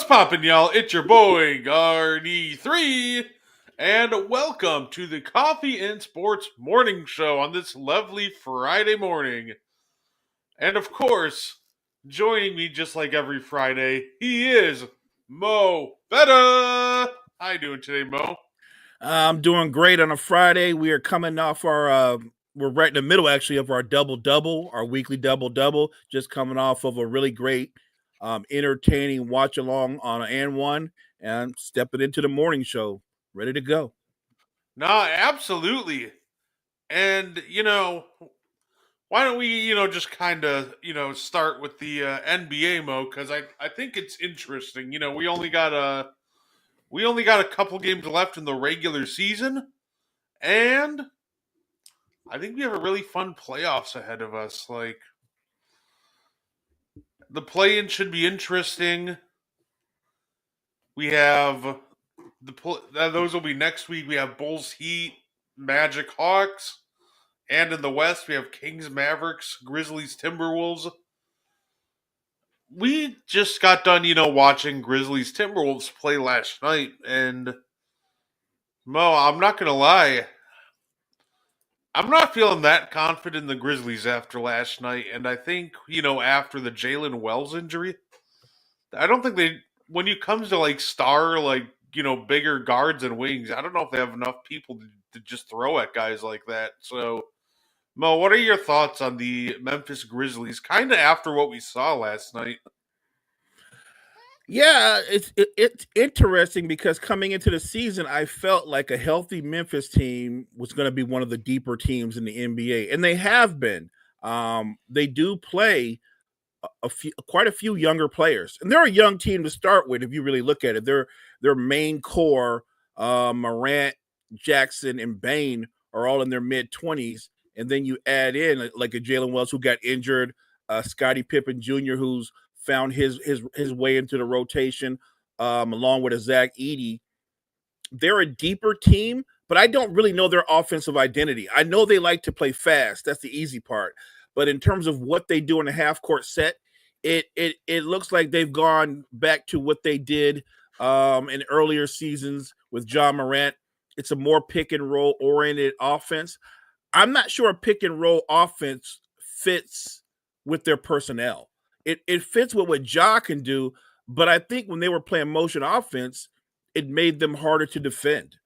What's poppin', y'all? It's your boy, Gardy3, and welcome to the Coffee and Sports Morning Show on this lovely Friday morning. And of course, joining me just like every Friday, he is Mo Betta. How you doing today, Mo? I'm doing great on a Friday. We are coming off we're right in the middle actually of our double double, our weekly double double. Just coming off of a really great, entertaining watch along on and one, and stepping into the morning show, ready to go. Nah, absolutely. And, why don't we, just kind of, start with the NBA, Mo? Because I think it's interesting. We only got a couple games left in the regular season, and I think we have a really fun playoffs ahead of us. Like the play-in should be interesting. We have those will be next week. We have Bulls, Heat, Magic, Hawks, and in the West we have Kings, Mavericks, Grizzlies, Timberwolves. We just got done, watching Grizzlies Timberwolves play last night, and Mo, I'm not gonna lie, I'm not feeling that confident in the Grizzlies after last night, and I think after the Jalen Wells injury, I don't think they. When it comes to like star, like bigger guards and wings, I don't know if they have enough people to just throw at guys like that. So, Mo, what are your thoughts on the Memphis Grizzlies? Kind of after what we saw last night. Yeah, it's interesting because coming into the season, I felt like a healthy Memphis team was going to be one of the deeper teams in the NBA, and they have been. They do play quite a few younger players, and they're a young team to start with. If you really look at it, their main core, Morant, Jackson, and Bain, are all in their mid-20s, and then you add in like a Jalen Wells who got injured, Scottie Pippen Jr. who's found his way into the rotation, along with a Zach Edey. They're a deeper team, but I don't really know their offensive identity. I know they like to play fast. That's the easy part. But in terms of what they do in a half court set, it looks like they've gone back to what they did in earlier seasons with John Morant. It's a more pick and roll oriented offense. I'm not sure a pick and roll offense fits with their personnel. It fits with what Ja can do, but I think when they were playing motion offense, it made them harder to defend.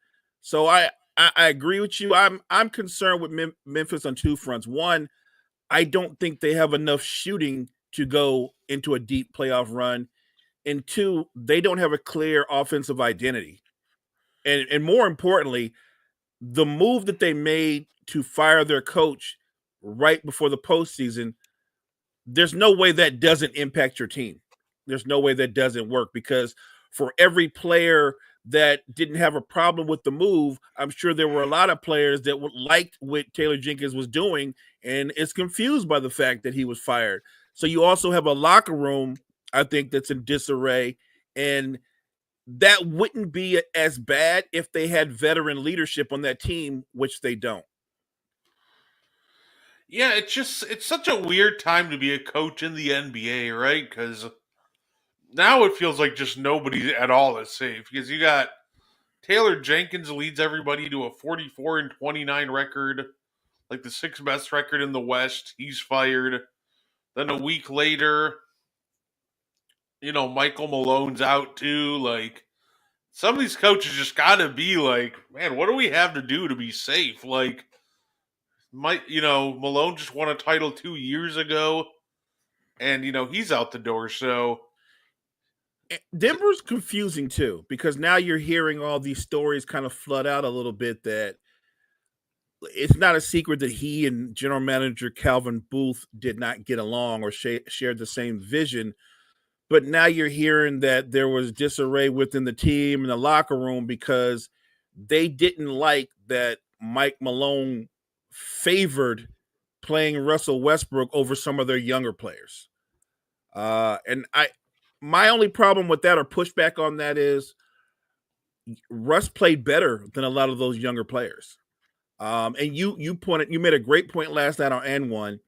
So I agree with you. I'm concerned with Memphis on two fronts. One, I don't think they have enough shooting to go into a deep playoff run, and two, they don't have a clear offensive identity. And more importantly, the move that they made to fire their coach right before the postseason, there's no way that doesn't impact your team. There's no way that doesn't work because for every player that didn't have a problem with the move, I'm sure there were a lot of players that liked what Taylor Jenkins was doing and is confused by the fact that he was fired. So you also have a locker room, I think, that's in disarray. And that wouldn't be as bad if they had veteran leadership on that team, which they don't. Yeah, it's such a weird time to be a coach in the NBA, right? Because now it feels like just nobody at all is safe. Because you got Taylor Jenkins leads everybody to a 44-29 record, like the sixth best record in the West. He's fired. Then a week later, Michael Malone's out too. Like some of these coaches just gotta be like, man, what do we have to do to be safe? Like, Malone just won a title 2 years ago, and he's out the door. So Denver's confusing too because now you're hearing all these stories kind of flood out a little bit that it's not a secret that he and general manager Calvin Booth did not get along or shared the same vision. But now you're hearing that there was disarray within the team and the locker room because they didn't like that Mike Malone favored playing Russell Westbrook over some of their younger players. And my only problem with that or pushback on that is Russ played better than a lot of those younger players. And you made a great point last night on N1.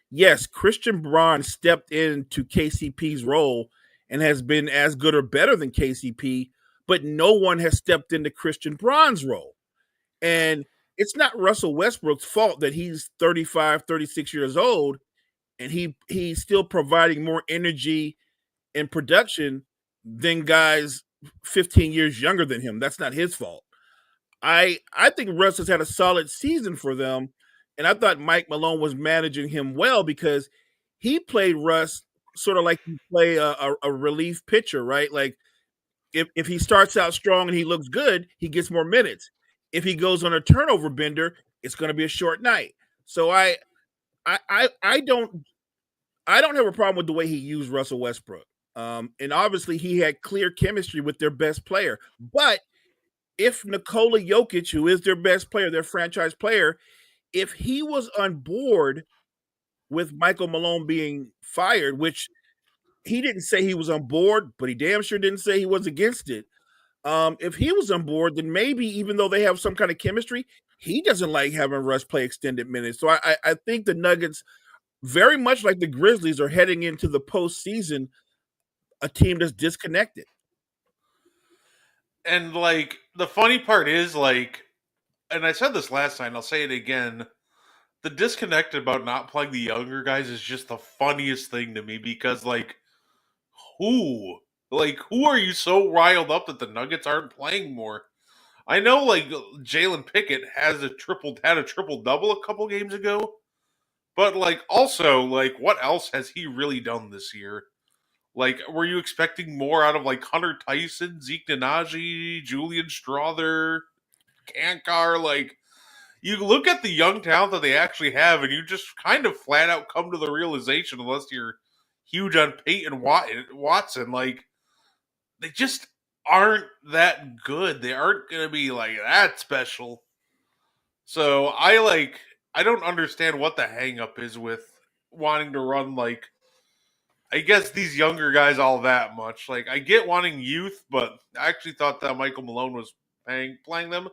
Yes, Christian Braun stepped into KCP's role and has been as good or better than KCP, but no one has stepped into Christian Braun's role. And it's not Russell Westbrook's fault that he's 35, 36 years old and he's still providing more energy and production than guys 15 years younger than him. That's not his fault. I think Russ has had a solid season for them, and I thought Mike Malone was managing him well because he played Russ sort of like you play a relief pitcher, right? Like if he starts out strong and he looks good, he gets more minutes. If he goes on a turnover bender, it's going to be a short night. So I don't have a problem with the way he used Russell Westbrook. And obviously he had clear chemistry with their best player. But if Nikola Jokic, who is their best player, their franchise player, if he was on board with Michael Malone being fired, which he didn't say he was on board, but he damn sure didn't say he was against it. If he was on board, then maybe even though they have some kind of chemistry, he doesn't like having Russ play extended minutes. So I think the Nuggets, very much like the Grizzlies, are heading into the postseason a team that's disconnected. And like the funny part is like, and I said this last night, and I'll say it again. The disconnect about not playing the younger guys is just the funniest thing to me because like who? Like who are you so riled up that the Nuggets aren't playing more? I know like Jalen Pickett had a triple double a couple games ago, but like also like what else has he really done this year? Like, were you expecting more out of like Hunter Tyson, Zeke Nnaji, Julian Strother, Kankar? Like, you look at the young talent that they actually have, and you just kind of flat out come to the realization, unless you're huge on Peyton Watson, like they just aren't that good. They aren't going to be like that special. So I don't understand what the hang up is with wanting to run like I guess these younger guys all that much. Like I get wanting youth, but I actually thought that Michael Malone was playing them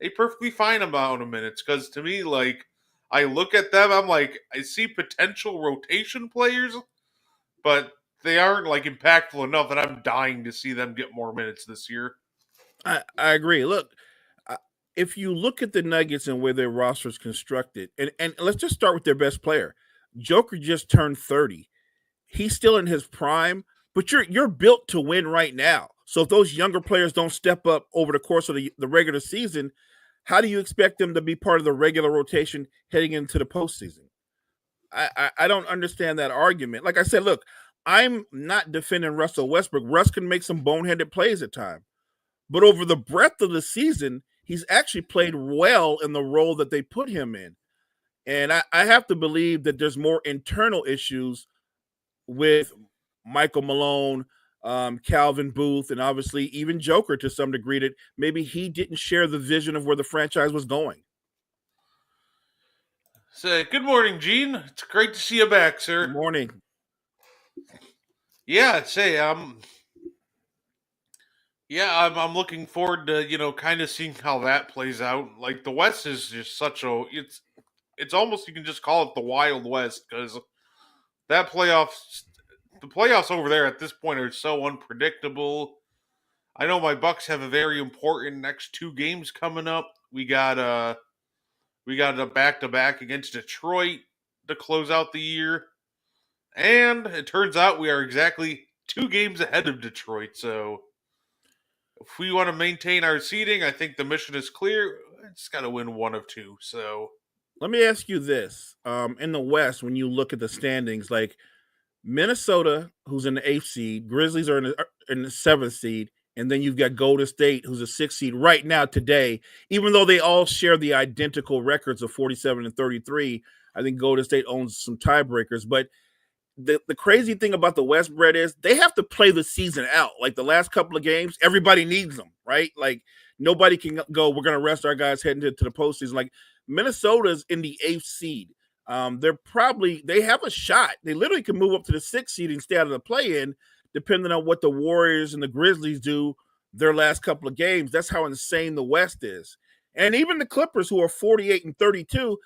a perfectly fine amount of minutes. Because to me, like I look at them, I'm like I see potential rotation players, but they aren't like impactful enough that I'm dying to see them get more minutes this year. I agree. Look, if you look at the Nuggets and where their roster is constructed, and let's just start with their best player. Joker just turned 30. He's still in his prime, but you're built to win right now. So if those younger players don't step up over the course of the regular season, how do you expect them to be part of the regular rotation heading into the postseason? I don't understand that argument. Like I said, look, I'm not defending Russell Westbrook. Russ can make some boneheaded plays at times. But over the breadth of the season, he's actually played well in the role that they put him in. And I have to believe that there's more internal issues with Michael Malone, Calvin Booth, and obviously even Joker to some degree that maybe he didn't share the vision of where the franchise was going. So, good morning, Gene. It's great to see you back, sir. Good morning. Yeah, I'd say I'm looking forward to kind of seeing how that plays out. Like the West is just such a it's almost you can just call it the Wild West because that the playoffs over there at this point are so unpredictable. I know my Bucks have a very important next two games coming up. We got a back to back against Detroit to close out the year. And it turns out we are exactly 2 games ahead of Detroit. So if we want to maintain our seeding, I think the mission is clear. It's got to win one of two. So let me ask you this: in the West, when you look at the standings, like Minnesota, who's in the 8th seed, Grizzlies are in the 7th seed, and then you've got Golden State, who's a 6th seed right now today. Even though they all share the identical records of 47 and 33, I think Golden State owns some tiebreakers. But the crazy thing about the West, Brett, is they have to play the season out. Like the last couple of games, everybody needs them, right? Like nobody can go, we're going to rest our guys heading to the postseason. Like Minnesota's in the 8th seed. They have a shot. They literally can move up to the 6th seed and stay out of the play-in, depending on what the Warriors and the Grizzlies do their last couple of games. That's how insane the West is. And even the Clippers, who are 48 and 32,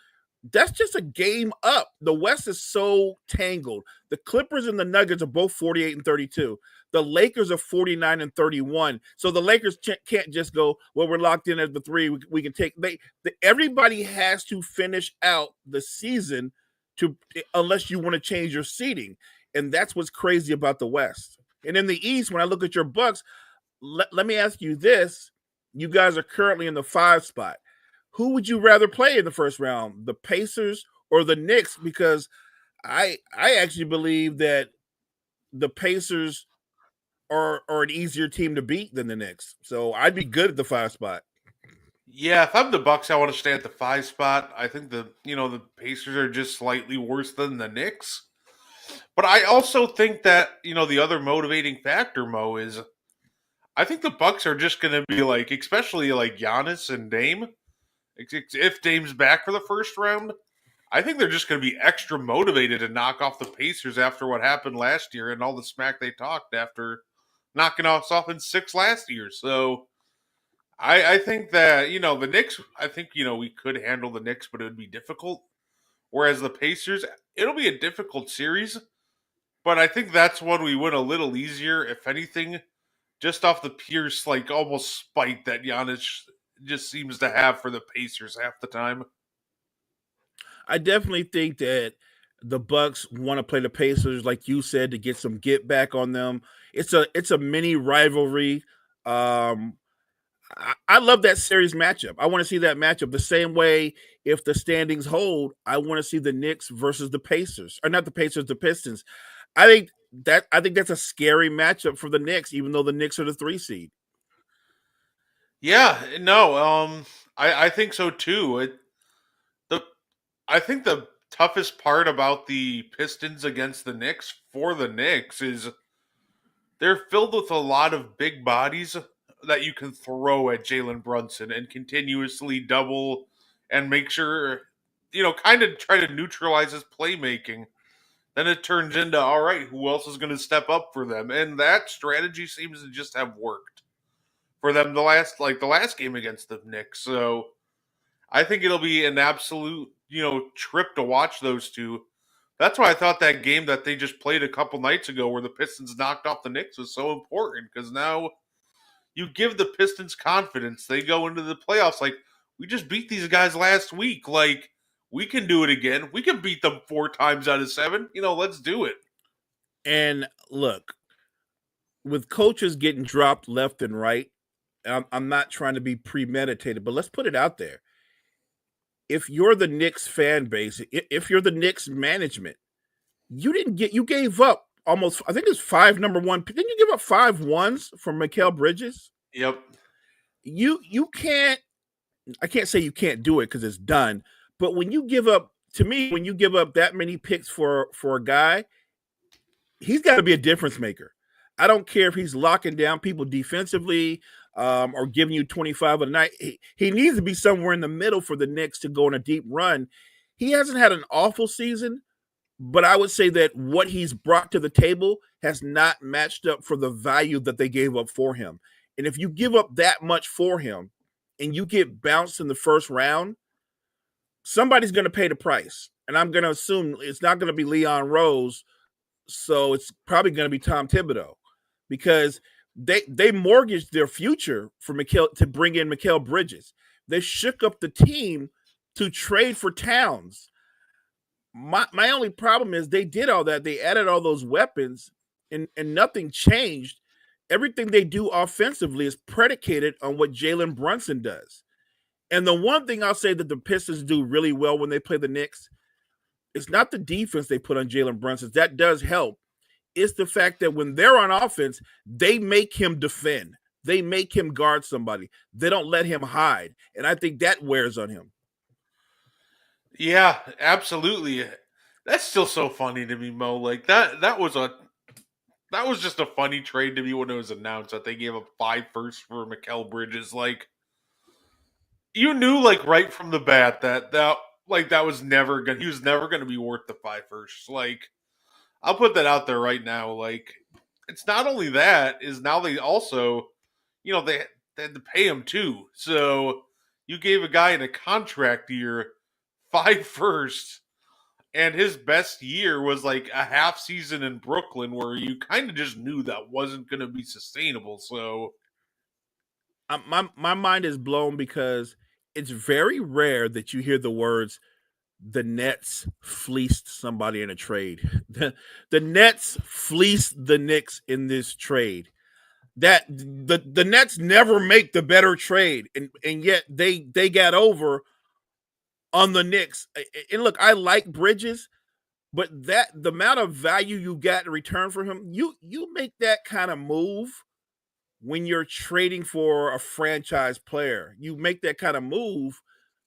That's just a game up. The West is so tangled. The Clippers and the Nuggets are both 48 and 32. The Lakers are 49 and 31. So the Lakers can't just go, well, we're locked in at the three. We can take everybody has to finish out the season to unless you want to change your seating. And that's what's crazy about the West. And in the East, when I look at your Bucks, let me ask you this. You guys are currently in the 5 spot. Who would you rather play in the first round, the Pacers or the Knicks? Because I actually believe that the Pacers are an easier team to beat than the Knicks. So I'd be good at the 5 spot. Yeah, if I'm the Bucks, I want to stay at the 5 spot. I think the Pacers are just slightly worse than the Knicks. But I also think that, the other motivating factor, Mo, is I think the Bucks are just going to be like, especially like Giannis and Dame. If Dame's back for the first round, I think they're just going to be extra motivated to knock off the Pacers after what happened last year and all the smack they talked after knocking us off in 6 last year. So I think that, the Knicks, I think, we could handle the Knicks, but it would be difficult. Whereas the Pacers, it'll be a difficult series, but I think that's one we win a little easier, if anything, just off the Pierce, like almost spite that Giannis just seems to have for the Pacers half the time. I definitely think that the Bucks want to play the Pacers, like you said, to get some get back on them. It's a mini rivalry. I love that series matchup. I want to see that matchup the same way. If the standings hold, I want to see the Knicks versus the Pacers, or not the Pacers, the Pistons. I think that's a scary matchup for the Knicks, even though the Knicks are the 3 seed. Yeah, no, I think so too. The I think the toughest part about the Pistons against the Knicks for the Knicks is they're filled with a lot of big bodies that you can throw at Jalen Brunson and continuously double and make sure, kind of try to neutralize his playmaking. Then it turns into, all right, who else is going to step up for them? And that strategy seems to just have worked for them the last game against the Knicks. So I think it'll be an absolute, trip to watch those two. That's why I thought that game that they just played a couple nights ago where the Pistons knocked off the Knicks was so important, because now you give the Pistons confidence. They go into the playoffs like, we just beat these guys last week. Like, we can do it again. We can beat them 4 times out of 7. Let's do it. And look, with coaches getting dropped left and right, I'm not trying to be premeditated, but let's put it out there. If you're the Knicks fan base, if you're the Knicks management, you gave up almost, I think it's 5 number 1. Didn't you give up 5 ones from Mikal Bridges? Yep. You can't, I can't say you can't do it because it's done, but when you give up, to me, when you give up that many picks for a guy, he's got to be a difference maker. I don't care if he's locking down people defensively, or giving you 25 a night. He needs to be somewhere in the middle for the Knicks to go on a deep run. He hasn't had an awful season, but I would say that what he's brought to the table has not matched up for the value that they gave up for him. And if you give up that much for him and you get bounced in the first round, somebody's going to pay the price. And I'm going to assume it's not going to be Leon Rose. So it's probably going to be Tom Thibodeau, because they mortgaged their future for Mikal to bring in Mikal Bridges. They shook up the team to trade for Towns. My only problem is they did all that. They added all those weapons, and nothing changed. Everything they do offensively is predicated on what Jalen Brunson does. And the one thing I'll say that the Pistons do really well when they play the Knicks, it's not the defense they put on Jalen Brunson. That does help. It's the fact that when they're on offense, they make him defend. They make him guard somebody. They don't let him hide. And I think that wears on him. Yeah, absolutely. That's still so funny to me, Mo. Like that was just a funny trade to me when it was announced that they gave up 5 firsts for Mikal Bridges. Like, you knew, like, right from the bat that was never gonna he was never gonna be worth the 5 firsts. Like, I'll put that out there right now. Like, it's not only that, is now they also, they had to pay him too. So you gave a guy in a contract year 5 firsts, and his best year was like a half season in Brooklyn where you kind of just knew that wasn't going to be sustainable. So My mind is blown because it's very rare that you hear the words the Nets fleeced somebody in a trade. The Nets fleeced the Knicks in this trade. That the Nets never make the better trade, and yet they got over on the Knicks. And look, I like Bridges, but that the amount of value you got in return for him, you make that kind of move when you're trading for a franchise player. You make that kind of move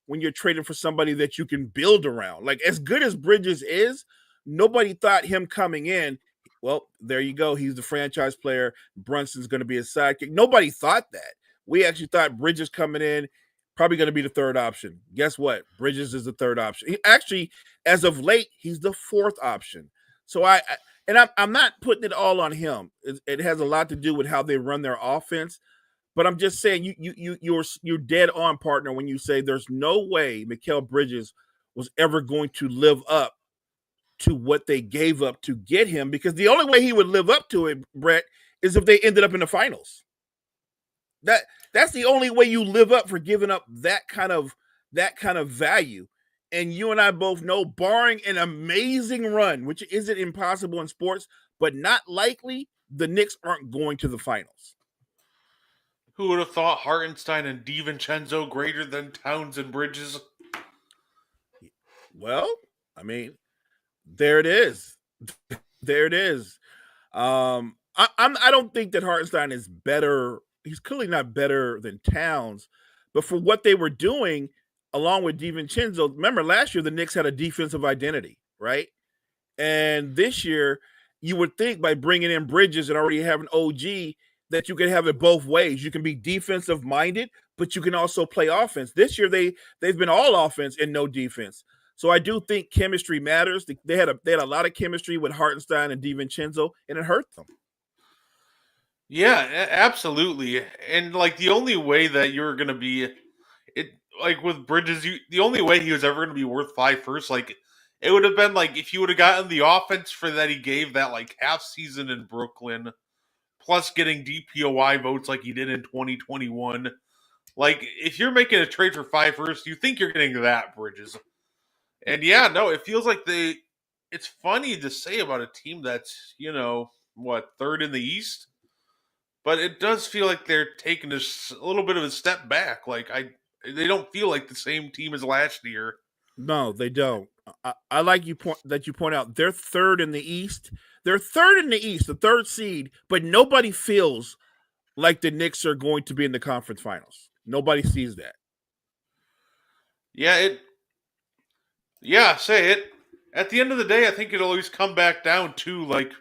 when you're trading for somebody that you can build around. Like as good as Bridges is, nobody thought him coming in. Well, there you go. He's the franchise player. Brunson's going to be his sidekick. Nobody thought that. We actually thought Bridges coming in, probably going to be the third option. Guess what? Bridges is the third option. He, actually, as of late, he's the fourth option. So I'm not putting it all on him. It has a lot to do with how they run their offense. But I'm just saying you're dead on, partner, when you say there's no way Mikal Bridges was ever going to live up to what they gave up to get him, because the only way he would live up to it, Brett, is if they ended up in the finals. That's the only way you live up for giving up that kind of value. And you and I both know, barring an amazing run, which isn't impossible in sports, but not likely, the Knicks aren't going to the finals. who would have thought Hartenstein and DiVincenzo greater than Towns and Bridges? Well, I mean, there it is. There it is. I don't think that Hartenstein is better. He's clearly not better than Towns, but for what they were doing, along with DiVincenzo, remember last year the Knicks had a defensive identity, right? And this year, you would think by bringing in Bridges and already having OG that you can have it both ways. You can be defensive minded, but you can also play offense. This year they've been all offense and no defense. So I do think chemistry matters. They had a lot of chemistry with Hartenstein and DiVincenzo, and it hurt them. Yeah, absolutely. And like the only way that you're gonna be it like with Bridges, the only way he was ever gonna be worth 5 first, like it would have been like if you would have gotten the offense for that he gave that like half season in Brooklyn, plus getting DPOY votes like he did in 2021. Like if you're making a trade for 5 first, you think you're getting that, Bridges. And yeah, no, it feels like it's funny to say about a team that's, what, third in the East? But it does feel like they're taking a little bit of a step back. Like they don't feel like the same team as last year. No, they don't. I like you point out they're third in the East. They're third in the East, the third seed, but nobody feels like the Knicks are going to be in the conference finals. Nobody sees that. Say it. At the end of the day, I think it'll always come back down to like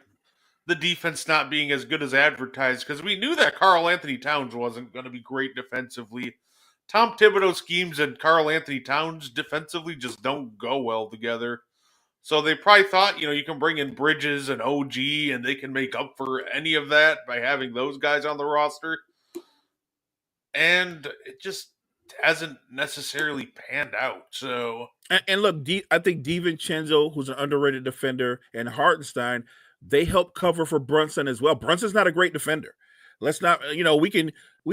the defense not being as good as advertised, because we knew that Karl Anthony Towns wasn't going to be great defensively. Tom Thibodeau schemes and Karl Anthony Towns defensively just don't go well together. So they probably thought, you can bring in Bridges and OG and they can make up for any of that by having those guys on the roster. And it just hasn't necessarily panned out. So and look, I think DiVincenzo, who's an underrated defender, and Hartenstein, they help cover for Brunson as well. Brunson's not a great defender. Let's not, we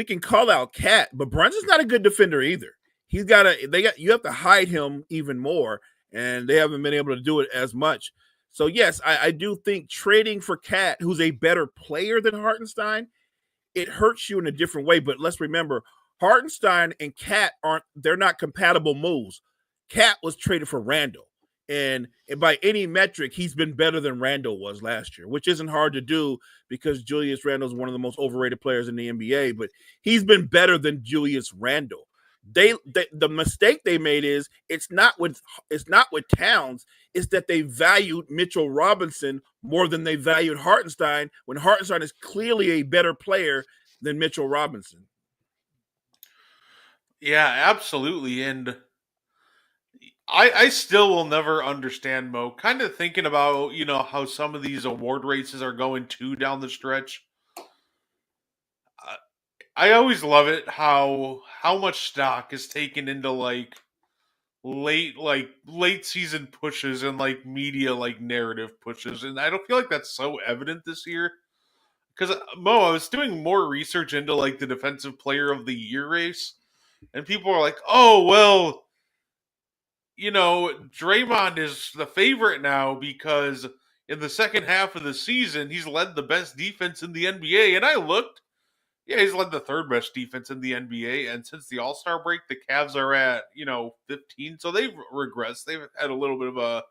can call out Cat, but Brunson's not a good defender either. You have to hide him even more, and they haven't been able to do it as much. So yes, I do think trading for Cat, who's a better player than Hartenstein, it hurts you in a different way. But let's remember, Hartenstein and Cat they're not compatible moves. Cat was traded for Randall. And by any metric, he's been better than Randall was last year, which isn't hard to do because Julius Randle is one of the most overrated players in the NBA, but he's been better than Julius Randle. The mistake they made is it's not with Towns, it's that they valued Mitchell Robinson more than they valued Hartenstein, when Hartenstein is clearly a better player than Mitchell Robinson. Yeah, absolutely. And I still will never understand, Mo. Kind of thinking about, how some of these award races are going too down the stretch. I always love it how much stock is taken into like late season pushes and like media like narrative pushes, and I don't feel like that's so evident this year. Because Mo, I was doing more research into like the defensive player of the year race, and people are like, "Oh well, Draymond is the favorite now because in the second half of the season he's led the best defense in the NBA." And I looked, yeah, he's led the third best defense in the NBA. And since the All Star break, the Cavs are at 15, so they've regressed. They've had a little bit of a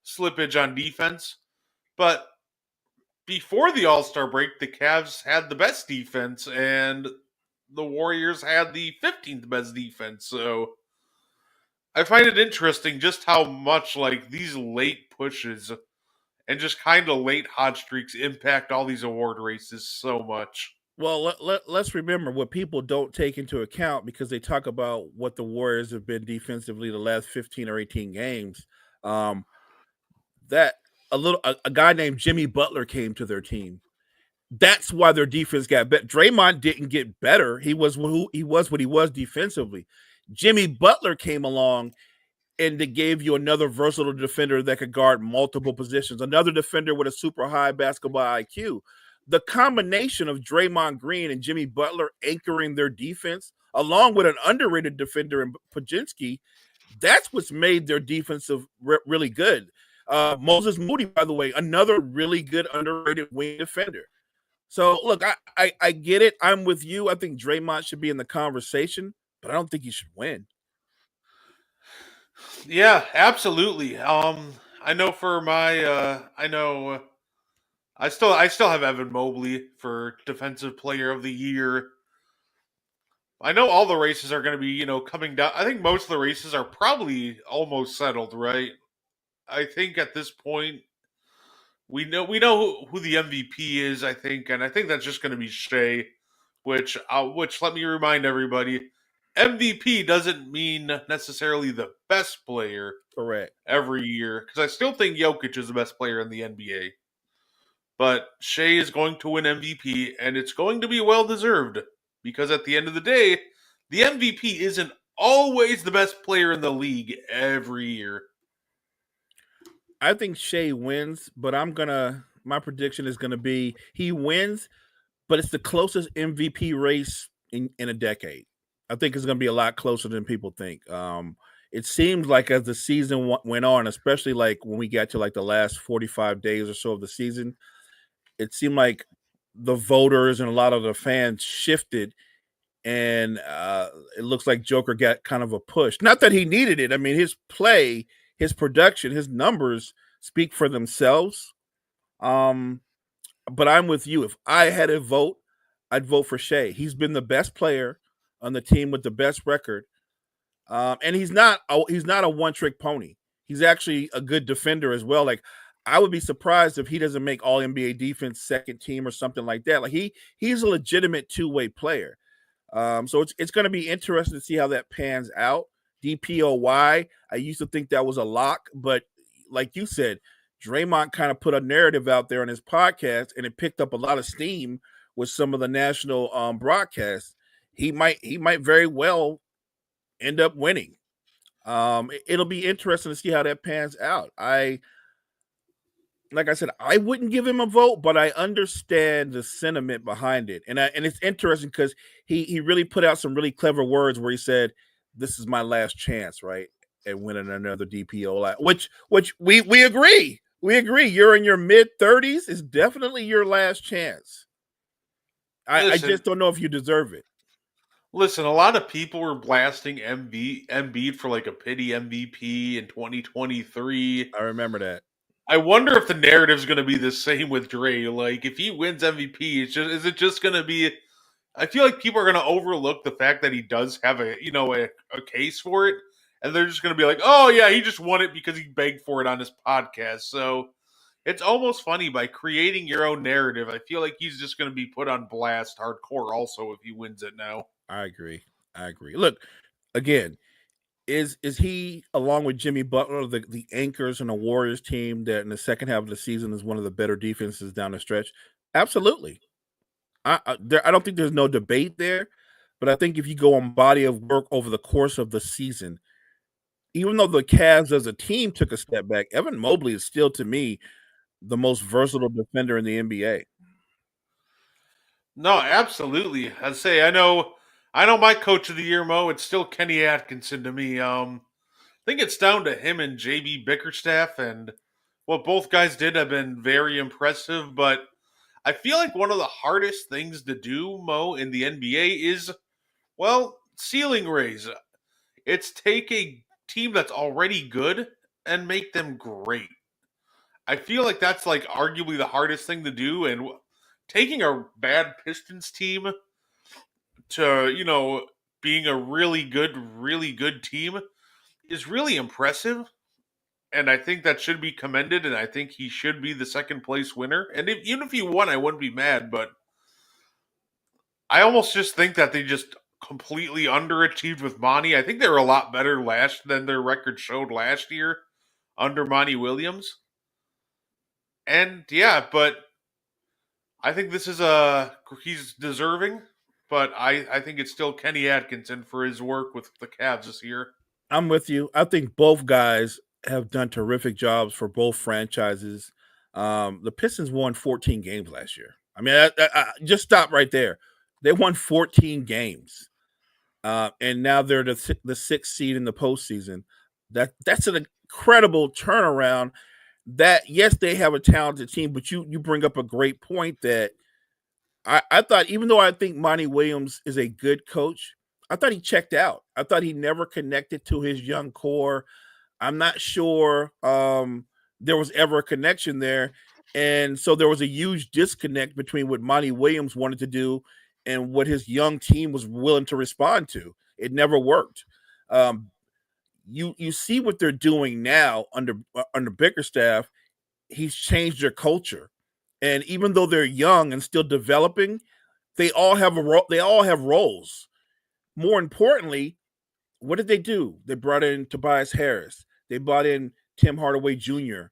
slippage on defense, but before the All Star break, the Cavs had the best defense, and the Warriors had the 15th best defense. So I find it interesting just how much like these late pushes and just kind of late hot streaks impact all these award races so much. Well, let's remember what people don't take into account because they talk about what the Warriors have been defensively the last 15 or 18 games. Um, that a guy named Jimmy Butler came to their team. That's why their defense got better. Draymond didn't get better. He was who he was what he was defensively. Jimmy Butler came along and they gave you another versatile defender that could guard multiple positions, another defender with a super high basketball IQ. The combination of Draymond Green and Jimmy Butler anchoring their defense, along with an underrated defender in Pajinski, that's what's made their defensive really good. Moses Moody, by the way, another really good underrated wing defender. So look, I get it. I'm with you. I think Draymond should be in the conversation, but I don't think he should win. Yeah, absolutely. I know for my I know I still have Evan Mobley for defensive player of the year. I know all the races are going to be, coming down. I think most of the races are probably almost settled, right? I think at this point we know who the MVP is, I think, and I think that's just going to be Shea, which let me remind everybody, MVP doesn't mean necessarily the best player Correct. every year because I still think Jokic is the best player in the NBA. But Shea is going to win MVP, and it's going to be well deserved because at the end of the day, the MVP isn't always the best player in the league every year. I think Shea wins, but my prediction is gonna be he wins, but it's the closest MVP race in a decade. I think it's gonna be a lot closer than people think. It seems like as the season went on, especially like when we got to like the last 45 days or so of the season, it seemed like the voters and a lot of the fans shifted, and it looks like Joker got kind of a push. Not that he needed it. I mean, his play, his production, his numbers speak for themselves. Um, but I'm with you. If I had a vote, I'd vote for Shea. He's been the best player on the team with the best record, and he's not a one trick pony. He's actually a good defender as well. Like I would be surprised if he doesn't make All NBA defense second team or something like that. Like he's a legitimate two-way player. So it's going to be interesting to see how that pans out. DPOY, I used to think that was a lock, but like you said, Draymond kind of put a narrative out there on his podcast, and it picked up a lot of steam with some of the national broadcasts. He might very well end up winning. It'll be interesting to see how that pans out. Like I said, I wouldn't give him a vote, but I understand the sentiment behind it, and it's interesting because he really put out some really clever words where he said, "This is my last chance," right, at winning another DPO, which we agree, we agree. You're in your mid-30s; it's definitely your last chance. I Listen, just don't know if you deserve it. listen. A lot of people were blasting Embiid for like a pity MVP in 2023. I remember that. I wonder if the narrative's going to be the same with Dre. Like, if he wins MVP, is it just going to be? I feel like people are going to overlook the fact that he does have a case for it, and they're just going to be like, "Oh yeah, he just won it because he begged for it on his podcast." So it's almost funny by creating your own narrative. I feel like he's just going to be put on blast hardcore. Also, if he wins it now. I agree. I agree. Look, again, is he along with Jimmy Butler the anchors in the Warriors team that in the second half of the season is one of the better defenses down the stretch? Absolutely. I don't think there's no debate there, but I think if you go on body of work over the course of the season, even though the Cavs as a team took a step back, Evan Mobley is still to me the most versatile defender in the NBA. No, absolutely. I'd say I know my coach of the year, Mo, it's still Kenny Atkinson to me. I think it's down to him and JB Bickerstaff, and what both guys did have been very impressive, but I feel like one of the hardest things to do, Mo, in the NBA is, well, ceiling raise. It's take a team that's already good and make them great. I feel like that's like arguably the hardest thing to do, and taking a bad Pistons team to, being a really good team is really impressive. And I think that should be commended, and I think he should be the second place winner. And even if he won, I wouldn't be mad, but I almost just think that they just completely underachieved with Monty. I think they were a lot better last than their record showed last year under Monty Williams. And yeah, but I think this is he's deserving, but I think it's still Kenny Atkinson for his work with the Cavs this year. I'm with you. I think both guys have done terrific jobs for both franchises. The Pistons won 14 games last year. I mean, just stop right there. They won 14 games, and now they're the sixth seed in the postseason. That's an incredible turnaround. That yes, they have a talented team, but you bring up a great point that I thought, even though I think Monty Williams is a good coach, I thought he checked out. I thought he never connected to his young core. I'm not sure there was ever a connection there. And so there was a huge disconnect between what Monty Williams wanted to do and what his young team was willing to respond to. It never worked. Um, you see what they're doing now under Bickerstaff. He's changed their culture, and even though they're young and still developing, they all have a role. They all have roles. More importantly, what did they do? They brought in Tobias Harris. They brought in Tim Hardaway Jr.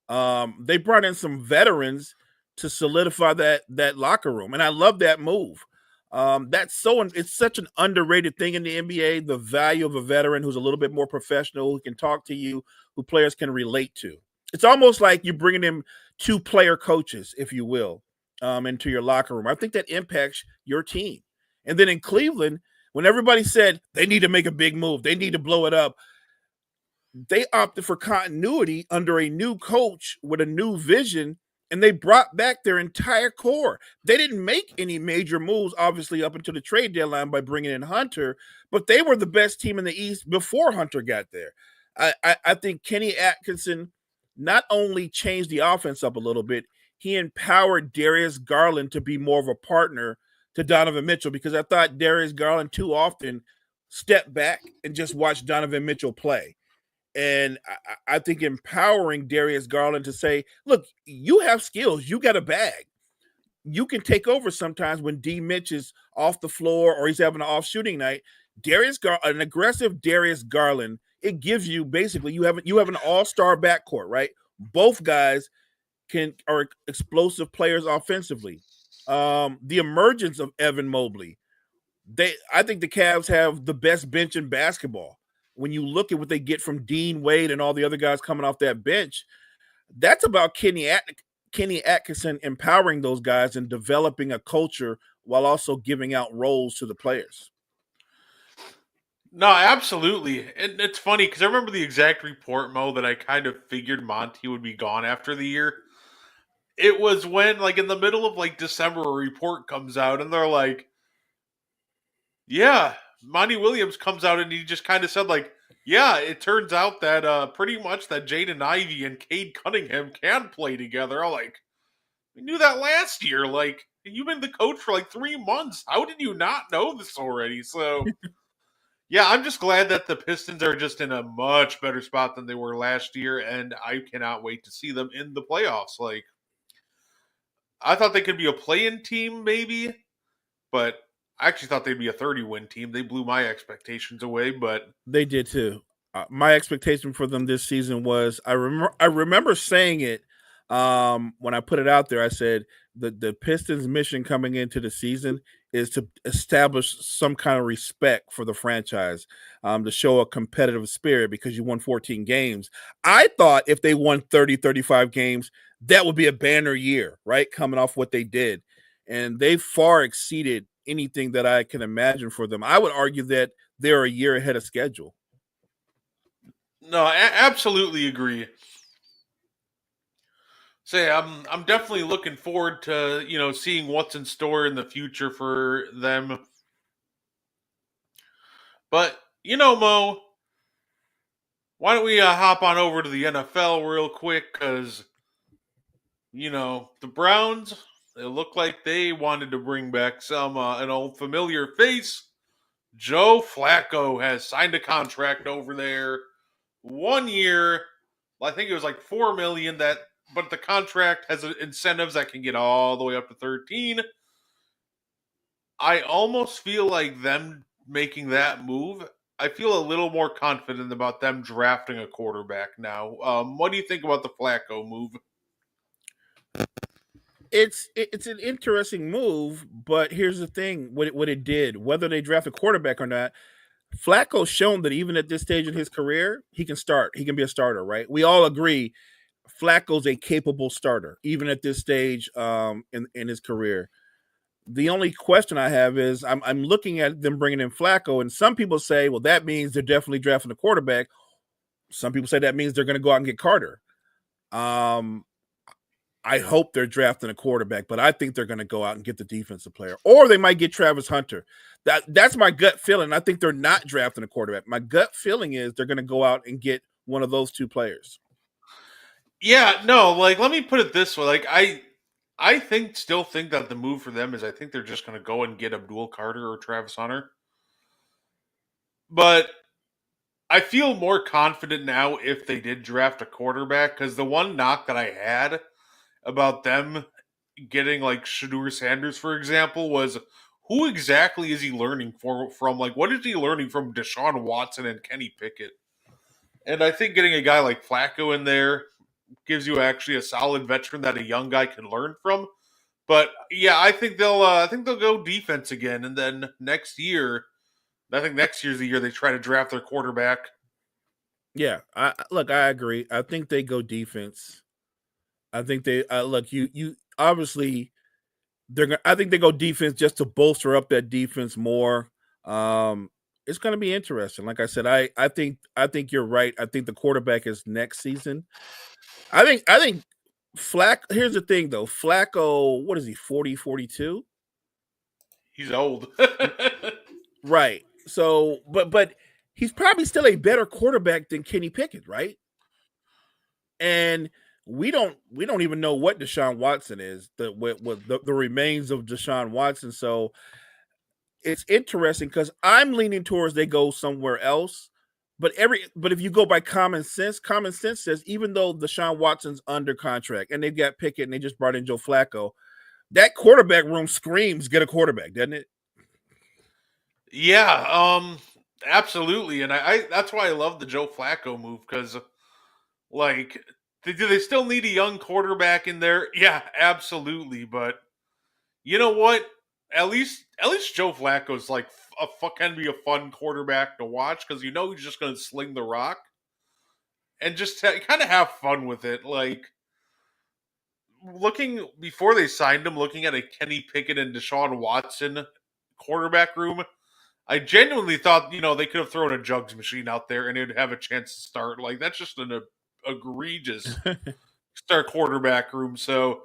They brought in some veterans to solidify that locker room, and I love that move. It's such an underrated thing in the NBA. The value of a veteran who's a little bit more professional, who can talk to you, who players can relate to. It's almost like you're bringing in two player coaches, if you will, into your locker room. I think that impacts your team. And then in Cleveland, when everybody said they need to make a big move, they need to blow it up, they opted for continuity under a new coach with a new vision, and they brought back their entire core. They didn't make any major moves, obviously, up until the trade deadline by bringing in Hunter, but they were the best team in the East before Hunter got there. I think Kenny Atkinson not only changed the offense up a little bit, he empowered Darius Garland to be more of a partner to Donovan Mitchell, because I thought Darius Garland too often stepped back and just watched Donovan Mitchell play. And I think empowering Darius Garland to say, look, you have skills, you got a bag. You can take over sometimes when D Mitch is off the floor or he's having an off shooting night. An aggressive Darius Garland, it gives you basically you have an all-star backcourt, right? Both guys are explosive players offensively. The emergence of Evan Mobley, I think the Cavs have the best bench in basketball. When you look at what they get from Dean Wade and all the other guys coming off that bench, that's about Kenny Atkinson empowering those guys and developing a culture while also giving out roles to the players. No, absolutely. And it's funny because I remember the exact report, Mo, that I kind of figured Monty would be gone after the year. It was when, like, in the middle of, like, December, a report comes out, and they're like, yeah, Monty Williams comes out, and he just kind of said, like, yeah, it turns out that pretty much that Jaden Ivey and Cade Cunningham can play together. I'm like, we knew that last year. Like, you've been the coach for, like, 3 months. How did you not know this already? So, yeah, I'm just glad that the Pistons are just in a much better spot than they were last year, and I cannot wait to see them in the playoffs. Like, I thought they could be a play-in team, maybe, but I actually thought they'd be a 30-win team. They blew my expectations away, but They did too. My expectation for them this season was I remember saying it When I put it out there, I said the Pistons' mission coming into the season is to establish some kind of respect for the franchise, to show a competitive spirit because you won 14 games. I thought if they won 30, 35 games, that would be a banner year, right? Coming off what they did. And they far exceeded anything that I can imagine for them. I would argue that they're a year ahead of schedule. No, absolutely agree. Say, I'm definitely looking forward to seeing what's in store in the future for them. But Mo, why don't we hop on over to the NFL real quick? Because the Browns, they look like they wanted to bring back an old familiar face. Joe Flacco has signed a contract over there, 1 year. I think it was like $4 million. But the contract has incentives that can get all the way up to 13. I almost feel like them making that move. I feel a little more confident about them drafting a quarterback now. What do you think about the Flacco move? It's an interesting move, but here's the thing: what it did, whether they draft a quarterback or not, Flacco's shown that even at this stage in his career, he can start. He can be a starter, right? We all agree Flacco's a capable starter, even at this stage in his career. The only question I have is I'm looking at them bringing in Flacco, and some people say, well, that means they're definitely drafting a quarterback. Some people say that means they're going to go out and get Carter. I hope they're drafting a quarterback, but I think they're going to go out and get the defensive player, or they might get Travis Hunter. That's my gut feeling. I think they're not drafting a quarterback. My gut feeling is they're going to go out and get one of those two players. Yeah, no, let me put it this way. I still think that the move for them is I think they're just going to go and get Abdul Carter or Travis Hunter. But I feel more confident now if they did draft a quarterback, because the one knock that I had about them getting like Shedeur Sanders, for example, was who exactly is he learning from? Like, what is he learning from Deshaun Watson and Kenny Pickett? And I think getting a guy like Flacco in there gives you actually a solid veteran that a young guy can learn from. But yeah, I think they'll go defense again, and then next year, I think next year's the year they try to draft their quarterback. Yeah, I agree. I think they go defense. I think they look you obviously I think they go defense just to bolster up that defense more. It's going to be interesting. Like I said, I think you're right. I think the quarterback is next season. I think here's the thing though. Flacco, what is he? 40, 42? He's old. Right. So, but he's probably still a better quarterback than Kenny Pickett, right? And we don't even know what Deshaun Watson is, the remains of Deshaun Watson. So it's interesting because I'm leaning towards they go somewhere else. But if you go by common sense says even though Deshaun Watson's under contract and they've got Pickett and they just brought in Joe Flacco, that quarterback room screams get a quarterback, doesn't it? Yeah, absolutely. And I that's why I love the Joe Flacco move, because like do they still need a young quarterback in there? Yeah, absolutely. But you know what? At least Joe Flacco's like can be a fun quarterback to watch, because he's just going to sling the rock and just kind of have fun with it. Like looking before they signed him, looking at a Kenny Pickett and Deshaun Watson quarterback room, I genuinely thought they could have thrown a jugs machine out there and it'd have a chance to start. Like that's just an egregious start quarterback room. So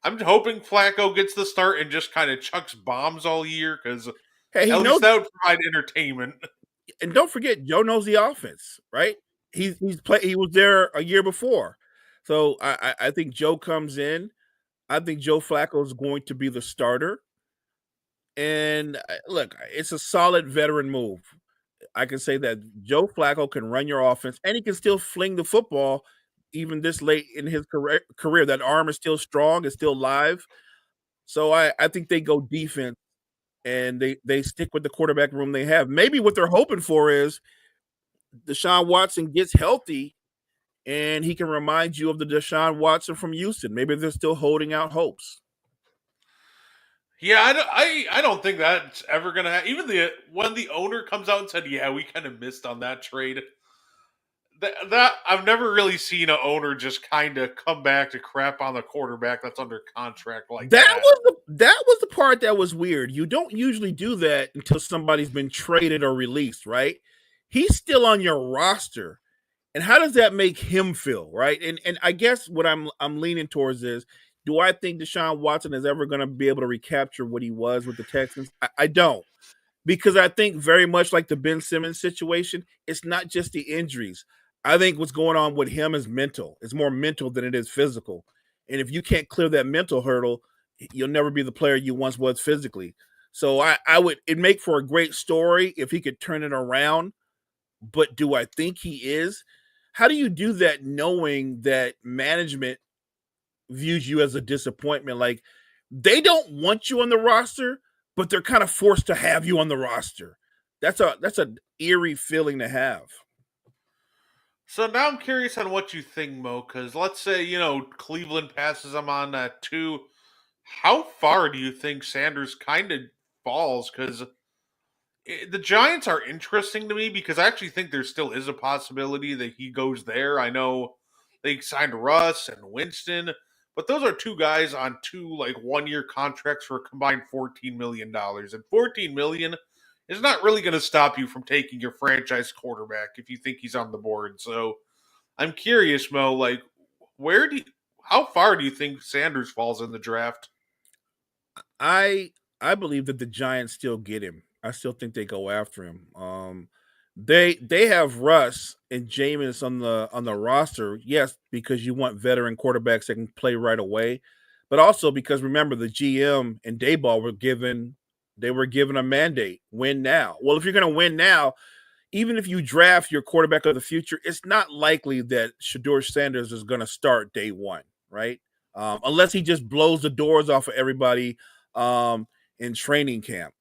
I'm hoping Flacco gets the start and just kind of chucks bombs all year, because Hey, at least that would provide entertainment. And don't forget, Joe knows the offense, right? He was there a year before. So I think Joe comes in. I think Joe Flacco is going to be the starter. And look, it's a solid veteran move. I can say that Joe Flacco can run your offense and he can still fling the football even this late in his career. That arm is still strong, it's still live. So I think they go defense and they stick with the quarterback room they have. Maybe what they're hoping for is Deshaun Watson gets healthy and he can remind you of the Deshaun Watson from Houston. Maybe they're still holding out hopes. Yeah, I don't think that's ever gonna happen. Even when the owner comes out and said, "Yeah, we kind of missed on that trade." That I've never really seen an owner just kind of come back to crap on the quarterback that's under contract like that. That was the part that was weird. You don't usually do that until somebody's been traded or released, right? He's still on your roster. And how does that make him feel, right? And I guess what I'm leaning towards is, do I think Deshaun Watson is ever going to be able to recapture what he was with the Texans? I don't, because I think very much like the Ben Simmons situation, it's not just the injuries. I think what's going on with him is mental. It's more mental than it is physical. And if you can't clear that mental hurdle, you'll never be the player you once was physically. So I would it make for a great story if he could turn it around. But do I think he is? How do you do that knowing that management views you as a disappointment? Like, they don't want you on the roster, but they're kind of forced to have you on the roster. That's an eerie feeling to have. So now I'm curious on what you think, Mo. Because let's say Cleveland passes him on that too. How far do you think Sanders kind of falls? Because the Giants are interesting to me because I actually think there still is a possibility that he goes there. I know they signed Russ and Winston, but those are two guys on two like 1 year contracts for a combined $14 million, and $14 million is not really going to stop you from taking your franchise quarterback if you think he's on the board. So I'm curious, Mo, like how far do you think Sanders falls in the draft? I I believe that the Giants still get him. I still think they go after him. They have Russ and Jameis on the roster, yes, because you want veteran quarterbacks that can play right away, but also because remember the GM and Dayball were given a mandate: win now. Well, if you're going to win now, even if you draft your quarterback of the future, it's not likely that Shador Sanders is going to start day one, right? Unless he just blows the doors off of everybody in training camp.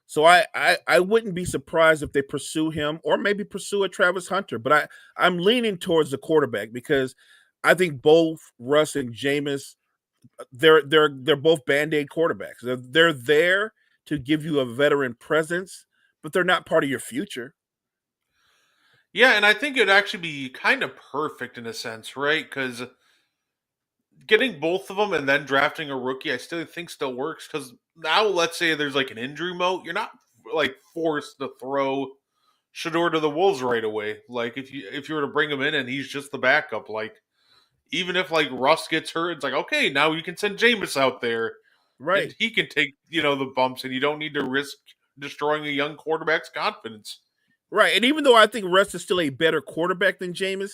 So I wouldn't be surprised if they pursue him or maybe pursue a Travis Hunter, but I'm leaning towards the quarterback because I think both Russ and Jameis they're both band-aid quarterbacks. They're there to give you a veteran presence, but they're not part of your future. Yeah, and I think it'd actually be kind of perfect in a sense, right? Because getting both of them and then drafting a rookie, I still works. Because now, let's say there's like an injury moat, you're not like forced to throw Shador to the wolves right away. Like if you were to bring him in and he's just the backup, like even if like Russ gets hurt, it's like okay, now you can send Jameis out there and Right. he can take the bumps, and you don't need to risk destroying a young quarterback's confidence. Right. And even though I think Russ is still a better quarterback than Jameis,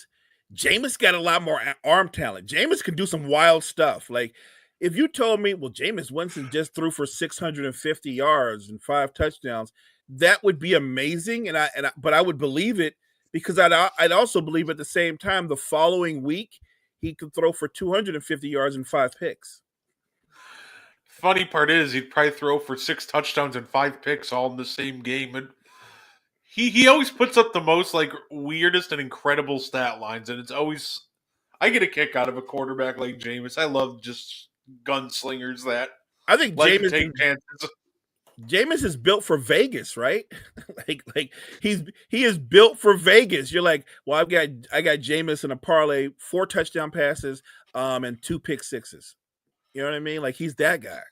Jameis got a lot more arm talent. Jameis can do some wild stuff. Like, if you told me, well, Jameis Winston just threw for 650 yards and 5 touchdowns, that would be amazing. But I would believe it because I'd also believe at the same time the following week he could throw for 250 yards and 5 picks. Funny part is he'd probably throw for 6 touchdowns and 5 picks all in the same game, and he always puts up the most like weirdest and incredible stat lines, and it's always I get a kick out of a quarterback like Jameis. I love just gunslingers that I think like to take chances. Jameis is built for Vegas, right? He is built for Vegas. You're like, well, I got Jameis in a parlay, 4 touchdown passes, and 2 pick sixes. You know what I mean? Like he's that guy.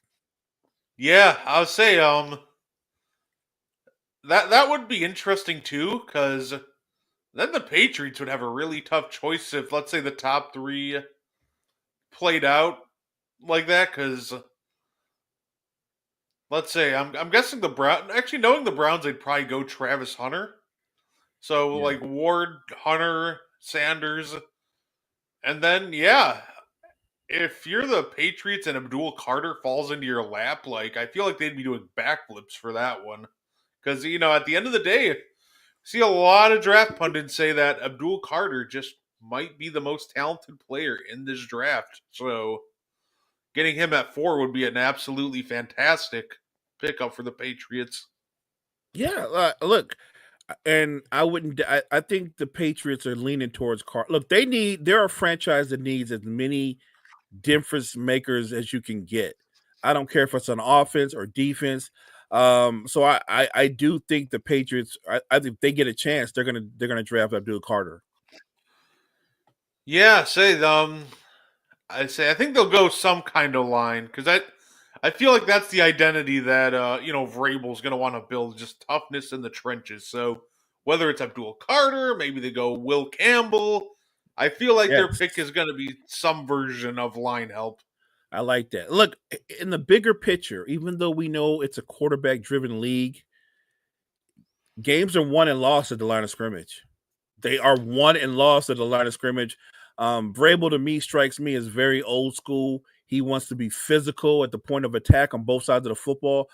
Yeah, I'll say that would be interesting too, because then the Patriots would have a really tough choice if let's say the top three played out like that, because let's say I'm guessing the Brown actually knowing the Browns they'd probably go Travis Hunter. So Yeah. like Ward, Hunter, Sanders, and then yeah, if you're the Patriots and Abdul Carter falls into your lap, like I feel like they'd be doing backflips for that one. Because at the end of the day, see a lot of draft pundits say that Abdul Carter just might be the most talented player in this draft. So getting him at 4 would be an absolutely fantastic pickup for the Patriots. Yeah. Look, And I wouldn't. I think the Patriots are leaning towards Car. Look, they're a franchise that needs as many difference makers as you can get. I don't care if it's on offense or defense. So I do think the Patriots. I think they get a chance. They're gonna draft Abdul Carter. Yeah, I think they'll go some kind of line because I feel like that's the identity that Vrabel's going to want to build, just toughness in the trenches. So whether it's Abdul Carter, maybe they go Will Campbell. I feel like their Yes, pick is going to be some version of line help. I like that. Look, in the bigger picture, even though we know it's a quarterback-driven league, games are won and lost at the line of scrimmage. They are won and lost at the line of scrimmage. Vrabel to me strikes me as very old school. He wants to be physical at the point of attack on both sides of the football.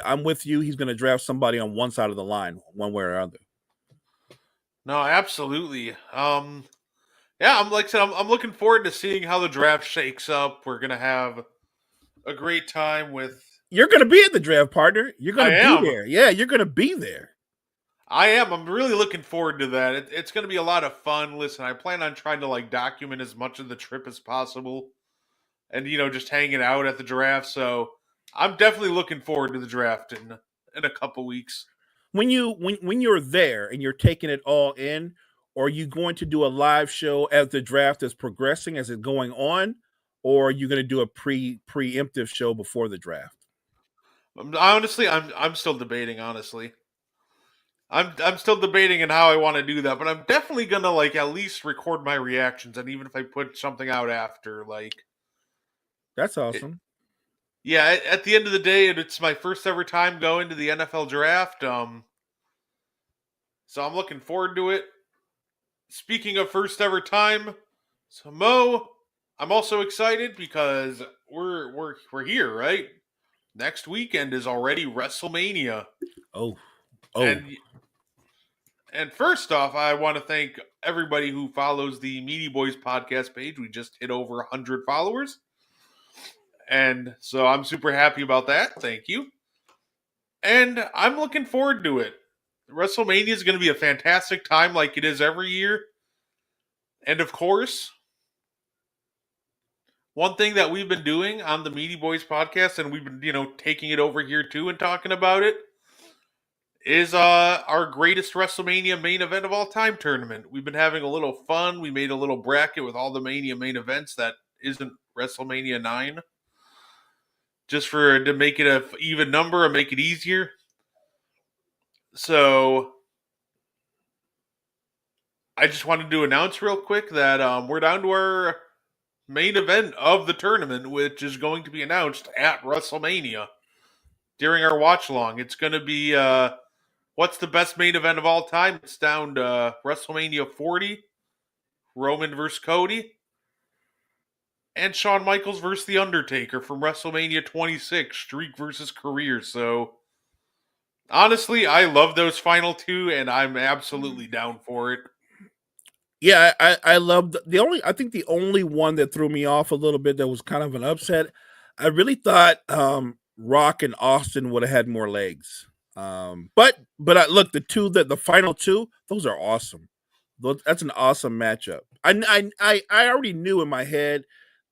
I'm with you. He's going to draft somebody on one side of the line, one way or other. No, absolutely. Yeah, I'm like I said, I'm looking forward to seeing how the draft shakes up. We're gonna have a great time with. You're going to be at the draft, partner. You're going I to be am. there. Yeah, you're going to be there. I am. I'm really looking forward to that. It's going to be a lot of fun. Listen, I plan on trying to document as much of the trip as possible, and just hanging out at the draft. So I'm definitely looking forward to the draft in a couple weeks. When you're there and you're taking it all in, or are you going to do a live show as the draft is progressing, as it's going on, or are you going to do a preemptive show before the draft? I'm still debating. Honestly, I'm still debating on how I want to do that, but I'm definitely gonna at least record my reactions, and even if I put something out after, That's it, awesome. yeah, at the end of the day, it's my first ever time going to the NFL draft. So I'm looking forward to it. Speaking of first ever time, so Mo, I'm also excited because we're here, right? Next weekend is already WrestleMania, Oh, oh, and first off, I want to thank everybody who follows the Meaty Boys podcast page. We just hit over 100 followers, and so I'm super happy about that. Thank you, and I'm looking forward to it. WrestleMania is going to be a fantastic time, like it is every year. And of course, one thing that we've been doing on the Meaty Boys podcast, and we've been, taking it over here too and talking about it, is our greatest WrestleMania main event of all time tournament. We've been having a little fun. We made a little bracket with all the Mania main events that isn't WrestleMania 9, just to make it a even number and make it easier. So I just wanted to announce real quick that we're down to our main event of the tournament, which is going to be announced at WrestleMania during our watch along. It's going to be what's the best main event of all time? It's down to WrestleMania 40, Roman versus Cody, and Shawn Michaels versus The Undertaker from WrestleMania 26, Streak versus Career. So honestly, I love those final two, and I'm absolutely down for it. yeah. I love I think the only one that threw me off a little bit that was kind of an upset. I really thought Rock and Austin would have had more legs. But look, the final two, those are awesome. That's an awesome matchup. I already knew in my head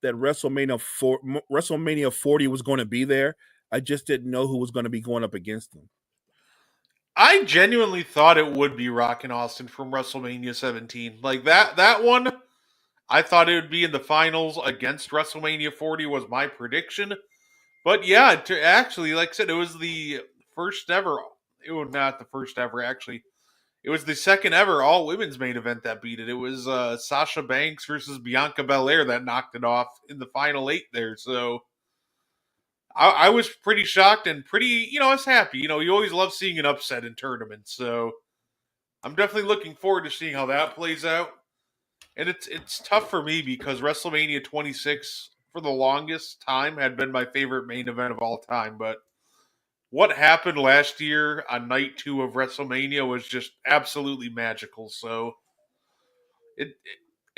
that WrestleMania 40 was going to be there. I just didn't know who was going to be going up against them. I genuinely thought it would be Rock and Austin from WrestleMania 17. Like that one, I thought it would be in the finals against WrestleMania 40 was my prediction. But yeah, to actually, like I said, it was the first ever. It was not the first ever, actually. It was the second ever all women's main event that beat it. It was Sasha Banks versus Bianca Belair that knocked it off in the final 8 there. So I was pretty shocked and pretty, I was happy. You always love seeing an upset in tournaments. So I'm definitely looking forward to seeing how that plays out. And it's tough for me because WrestleMania 26 for the longest time had been my favorite main event of all time. But what happened last year on night 2 of WrestleMania was just absolutely magical. So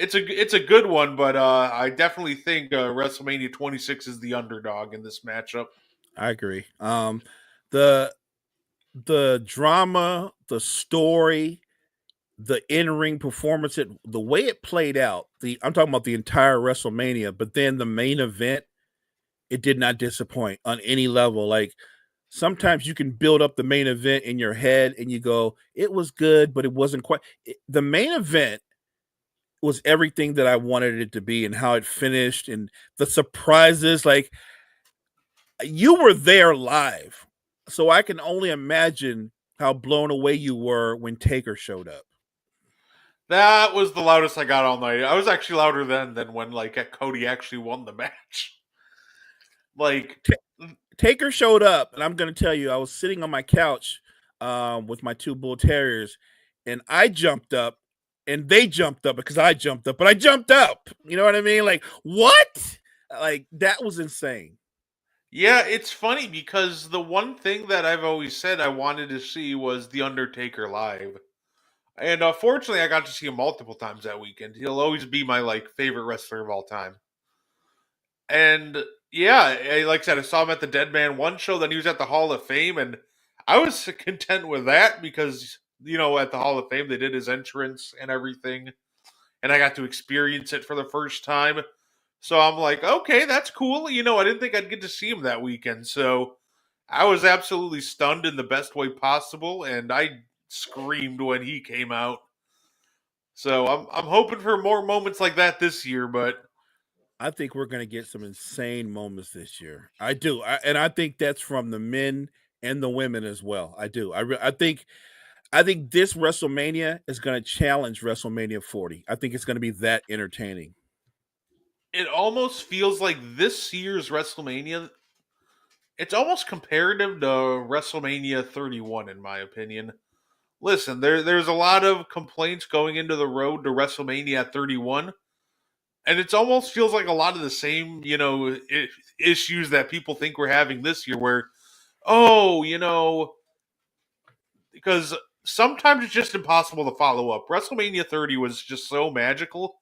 it's a good one, but I definitely think WrestleMania 26 is the underdog in this matchup. I agree. The The drama, the story, the in-ring performance, the way it played out. I'm talking about the entire WrestleMania, but then the main event, it did not disappoint on any level. Like sometimes you can build up the main event in your head and you go, it was good, but it wasn't quite. The main event was everything that I wanted it to be and how it finished and the surprises. Like you were there live. So I can only imagine how blown away you were when Taker showed up. That was the loudest I got all night. I was actually louder then than when like Cody actually won the match. Like Taker showed up, and I'm going to tell you, I was sitting on my couch with my two bull terriers, and I jumped up, and they jumped up because I jumped up, but I jumped up. You know what I mean? Like what? Like that was insane. yeah, it's funny because the one thing that I've always said I wanted to see was The Undertaker live. And fortunately, I got to see him multiple times that weekend. He'll always be my like favorite wrestler of all time. And yeah, like I said, I saw him at the Dead Man One show. Then he was at the Hall of Fame, and I was content with that because at the Hall of Fame they did his entrance and everything, and I got to experience it for the first time. So I'm like, okay, that's cool. I didn't think I'd get to see him that weekend, so I was absolutely stunned in the best way possible, and I screamed when he came out. So I'm hoping for more moments like that this year, but I think we're going to get some insane moments this year. I do, and I think that's from the men and the women as well. I do. I think this WrestleMania is going to challenge WrestleMania 40. I think it's going to be that entertaining. it almost feels like this year's WrestleMania. It's almost comparative to WrestleMania 31, in my opinion. Listen, there's a lot of complaints going into the road to WrestleMania 31, and it almost feels like a lot of the same, issues that people think we're having this year. Where, oh, because sometimes it's just impossible to follow up. WrestleMania 30 was just so magical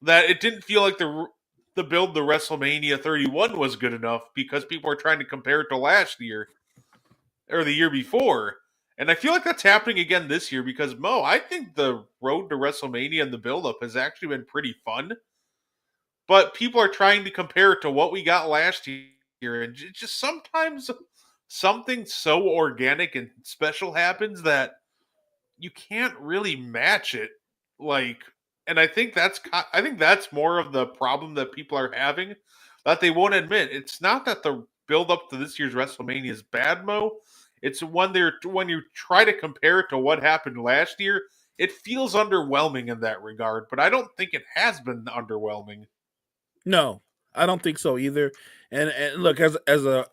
that it didn't feel like the build to WrestleMania 31 was good enough because people are trying to compare it to last year or the year before. And I feel like that's happening again this year because Mo, I think the road to WrestleMania and the build up has actually been pretty fun. But people are trying to compare it to what we got last year, and just sometimes something so organic and special happens that you can't really match it. Like, and I think that's more of the problem that people are having that they won't admit. It's not that the build up to this year's WrestleMania is bad, Mo. It's when you try to compare it to what happened last year, it feels underwhelming in that regard. But I don't think it has been underwhelming. No, I don't think so either. And look, as a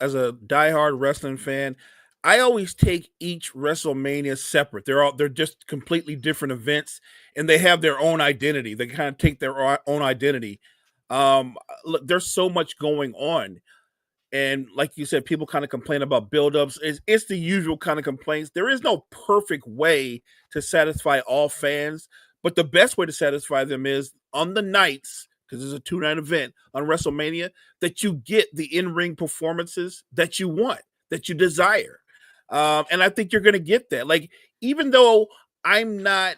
diehard wrestling fan, I always take each WrestleMania separate. They're just completely different events, and they have their own identity. They kind of take their own identity. Look, there's so much going on, and like you said, people kind of complain about buildups. It's the usual kind of complaints. There is no perfect way to satisfy all fans, but the best way to satisfy them is on the nights, because it's a 2-night event on WrestleMania, that you get the in-ring performances that you want, that you desire. And I think you're going to get that. Like, even though I'm not,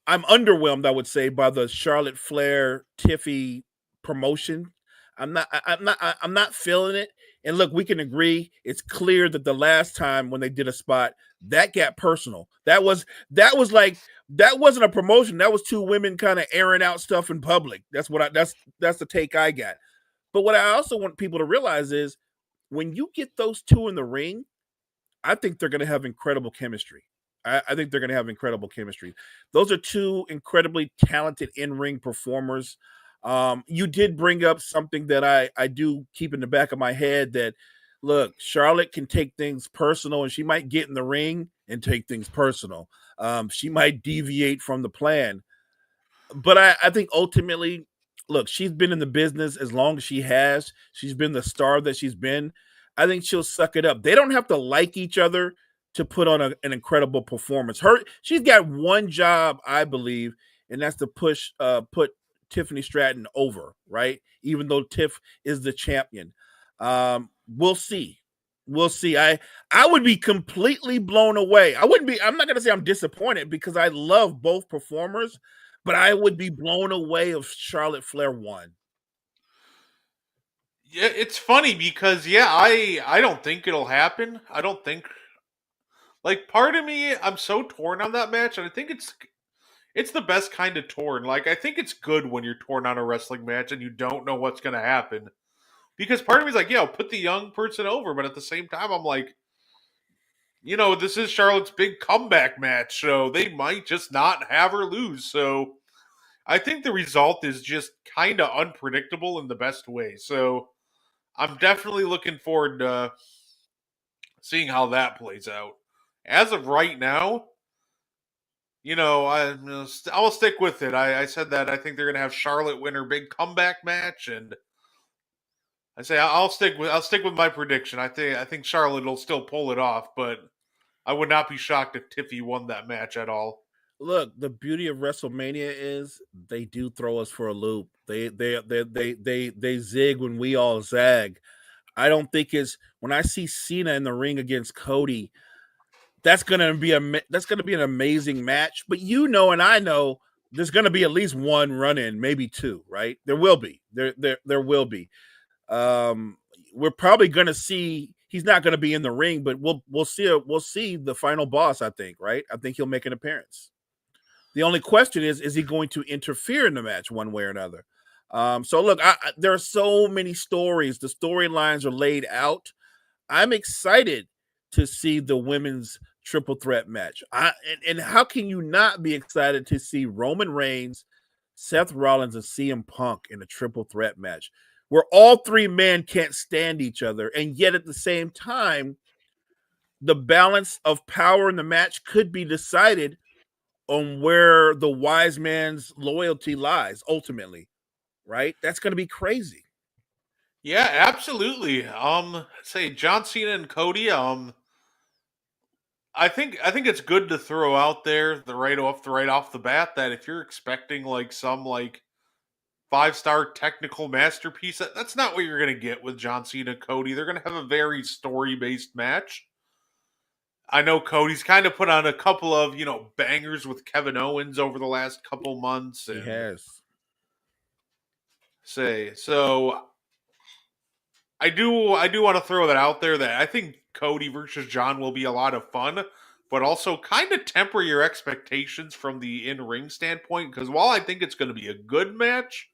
I'm underwhelmed, I would say, by the Charlotte Flair Tiffy promotion. I'm not feeling it. And look, we can agree. It's clear that the last time when they did a spot, that got personal. That was like that wasn't a promotion. That was two women kind of airing out stuff in public. That's the take I got. But what I also want people to realize is when you get those two in the ring, I think they're going to have incredible chemistry. I think they're going to have incredible chemistry. Those are two incredibly talented in-ring performers. You did bring up something that I do keep in the back of my head that look, Charlotte can take things personal and she might get in the ring and take things personal. She might deviate from the plan. But I think ultimately, look, she's been in the business as long as she has. She's been the star that she's been. I think she'll suck it up. They don't have to like each other to put on an incredible performance. She's got one job, I believe, and that's to put Tiffany Stratton over, right? Even though Tiff is the champion. We'll see. We'll see. I would be completely blown away. I wouldn't be. I'm not going to say I'm disappointed because I love both performers, but I would be blown away if Charlotte Flair won. Yeah, it's funny because I don't think it'll happen. I don't think like part of me I'm so torn on that match, and I think it's the best kind of torn. Like I think it's good when you're torn on a wrestling match and you don't know what's going to happen. Because part of me is like, yeah, put the young person over, but at the same time I'm like, this is Charlotte's big comeback match, so they might just not have her lose. So I think the result is just kind of unpredictable in the best way. So I'm definitely looking forward to seeing how that plays out. As of right now, I'll stick with it. I said that I think they're gonna have Charlotte win her big comeback match, and I say I'll stick with my prediction. I think Charlotte will still pull it off, but I would not be shocked if Tiffy won that match at all. Look, the beauty of WrestleMania is they do throw us for a loop. They zig when we all zag. I don't think it's when I see Cena in the ring against Cody. That's gonna be an amazing match. But and I know there's gonna be at least one run in, maybe two. Right? There will be. There will be. Um, we're probably gonna see. He's not gonna be in the ring, but we'll see the final boss. I think. Right? I think he'll make an appearance. The only question is he going to interfere in the match one way or another? So look, there are so many stories. The storylines are laid out. I'm excited to see the women's triple threat match. And how can you not be excited to see Roman Reigns, Seth Rollins, and CM Punk in a triple threat match where all three men can't stand each other, and yet at the same time, the balance of power in the match could be decided on where the wise man's loyalty lies ultimately, right? That's going to be crazy. Yeah, absolutely. Say John Cena and Cody. I think it's good to throw out there the right off the bat that if you're expecting like some like 5-star technical masterpiece, that's not what you're gonna get with John Cena and Cody. They're gonna have a very story based match. I know Cody's kind of put on a couple of bangers with Kevin Owens over the last couple months, He and has. say so. I do want to throw that out there that I think Cody versus John will be a lot of fun, but also kind of temper your expectations from the in ring standpoint. Because while I think it's going to be a good match,